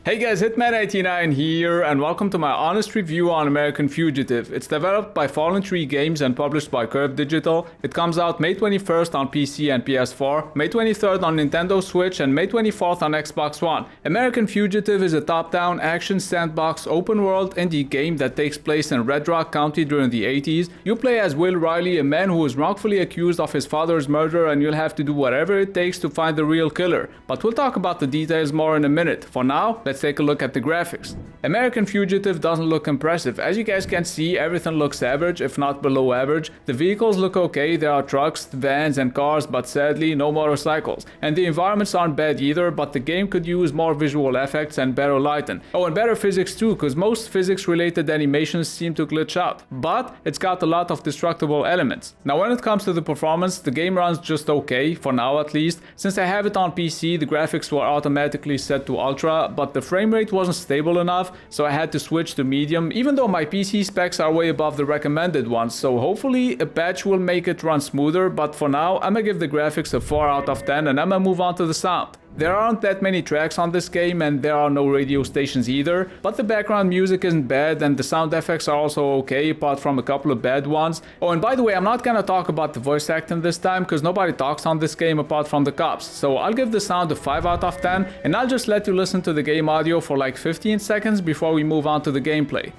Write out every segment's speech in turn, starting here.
Hey guys, Hitman89 here, and welcome to my honest review on American Fugitive. It's developed by Fallen Tree Games and published by Curve Digital. It comes out May 21st on PC and PS4, May 23rd on Nintendo Switch, and May 24th on Xbox One. American Fugitive is a top-down action sandbox open-world indie game that takes place in Red Rock County during the 80s. You play as Will Riley, a man who is wrongfully accused of his father's murder, and you'll have to do whatever it takes to find the real killer. But we'll talk about the details more in a minute. For now, let's take a look at the graphics. American Fugitive doesn't look impressive. As you guys can see, everything looks average, if not below average. The vehicles look okay, there are trucks, vans and cars, but sadly no motorcycles. And the environments aren't bad either, but the game could use more visual effects and better lighting. Oh, and better physics too, cause most physics related animations seem to glitch out. But it's got a lot of destructible elements. Now when it comes to the performance, the game runs just okay, for now at least. Since I have it on PC, the graphics were automatically set to ultra, but the frame rate wasn't stable enough, so I had to switch to medium, even though my PC specs are way above the recommended ones, so hopefully a patch will make it run smoother, but for now I'm gonna give the graphics a 4 out of 10 and I'm gonna move on to the sound. There aren't that many tracks on this game and there are no radio stations either, but the background music isn't bad and the sound effects are also okay apart from a couple of bad ones. Oh, and by the way, I'm not gonna talk about the voice acting this time because nobody talks on this game apart from the cops, so I'll give the sound a 5 out of 10 and I'll just let you listen to the game audio for like 15 seconds before we move on to the gameplay.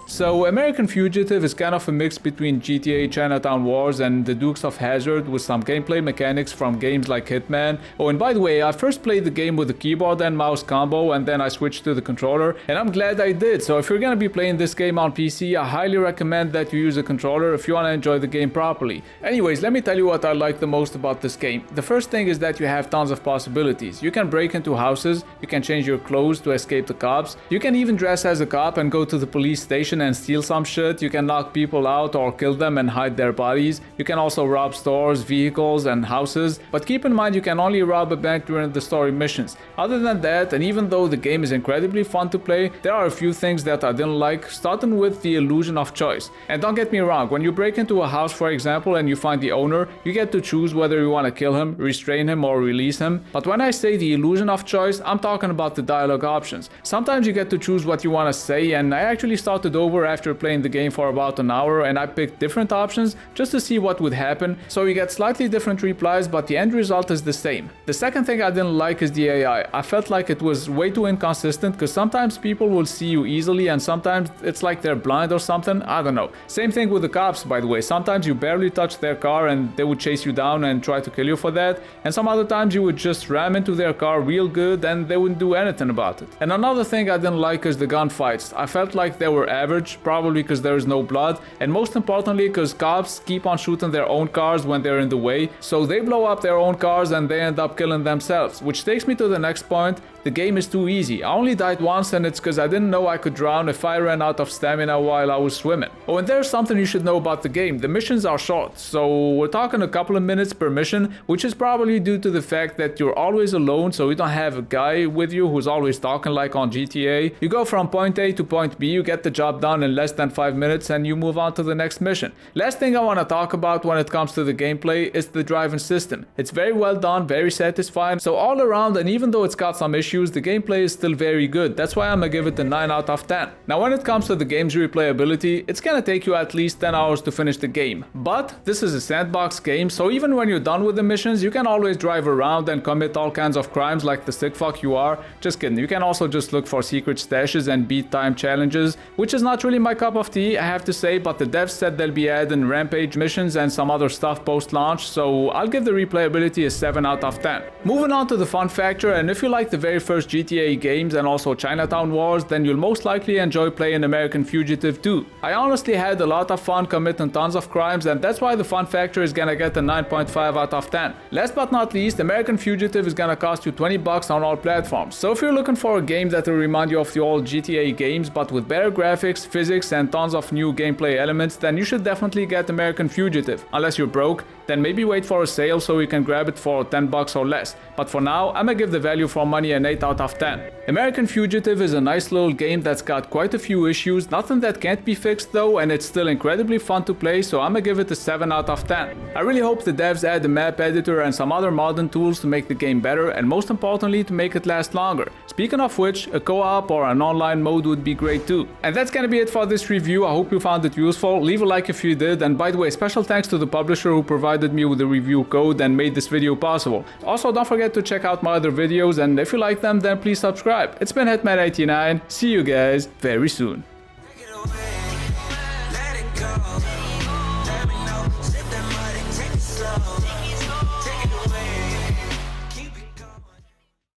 So American Fugitive is kind of a mix between GTA Chinatown Wars and the Dukes of Hazzard with some gameplay mechanics from games like Hitman. Oh, and by the way, I first played the game with the keyboard and mouse combo and then I switched to the controller, and I'm glad I did. So if you're gonna be playing this game on PC, I highly recommend that you use a controller if you wanna enjoy the game properly. Anyways, let me tell you what I like the most about this game. The first thing is that you have tons of possibilities. You can break into houses, you can change your clothes to escape the cops, you can even dress as a cop and go to the police station and steal some shit. You can knock people out or kill them and hide their bodies. You can also rob stores, vehicles and houses, but keep in mind you can only rob a bank during the story missions. Other than that, and even though the game is incredibly fun to play, there are a few things that I didn't like, starting with the illusion of choice. And don't get me wrong, when you break into a house for example and you find the owner, you get to choose whether you want to kill him, restrain him or release him. But when I say the illusion of choice, I'm talking about the dialogue options. Sometimes you get to choose what you want to say, and I actually started over after playing the game for about an hour and I picked different options just to see what would happen, so you get slightly different replies but the end result is the same. The second thing I didn't like is the AI. I felt like it was way too inconsistent because sometimes people will see you easily and sometimes it's like they're blind or something, I don't know. Same thing with the cops, by the way. Sometimes you barely touch their car and they would chase you down and try to kill you for that, and some other times you would just ram into their car real good and they wouldn't do anything about it. And another thing I didn't like is the gunfights. I felt like they were average, probably because there is no blood, and most importantly because cops keep on shooting their own cars when they're in the way, so they blow up their own cars and they end up killing themselves, which takes me to the next point. The game is too easy. I only died once and it's because I didn't know I could drown if I ran out of stamina while I was swimming. Oh, and there's something you should know about the game. The missions are short, so we're talking a couple of minutes per mission, which is probably due to the fact that you're always alone, so you don't have a guy with you who's always talking like on GTA. You go from point A to point B, you get the job done in less than 5 minutes and you move on to the next mission. Last thing I want to talk about when it comes to the gameplay is the driving system. It's very well done, very satisfying, so all around, and even though it's got some issues, the gameplay is still very good. That's why I'm gonna give it a 9 out of 10. Now when it comes to the game's replayability, it's gonna take you at least 10 hours to finish the game. But this is a sandbox game, so even when you're done with the missions, you can always drive around and commit all kinds of crimes like the sick fuck you are. Just kidding. You can also just look for secret stashes and beat time challenges, which is not really my cup of tea, I have to say, but the devs said they'll be adding rampage missions and some other stuff post-launch, so I'll give the replayability a 7 out of 10. Moving on to the fun factor, and if you like the very first GTA games and also Chinatown Wars, then you'll most likely enjoy playing American Fugitive too. I honestly had a lot of fun committing tons of crimes, and that's why the fun factor is gonna get a 9.5 out of 10. Last but not least, American Fugitive is gonna cost you 20 bucks on all platforms, so if you're looking for a game that will remind you of the old GTA games but with better graphics, physics and tons of new gameplay elements, then you should definitely get American Fugitive. Unless you're broke, then maybe wait for a sale so you can grab it for 10 bucks or less. But for now, I'ma give the value for money an 8 out of 10. American Fugitive is a nice little game that's got quite a few issues, nothing that can't be fixed though, and it's still incredibly fun to play, so I'ma give it a 7 out of 10. I really hope the devs add a map editor and some other modern tools to make the game better, and most importantly to make it last longer. Speaking of which, a co-op or an online mode would be great too. And that's gonna be it for this review. I hope you found it useful. Leave a like if you did, and by the way, special thanks to the publisher who provided me with the review code and made this video possible. Also, don't forget to check out my other videos, and if you like them, then please subscribe. It's been Hitman89. See you guys very soon.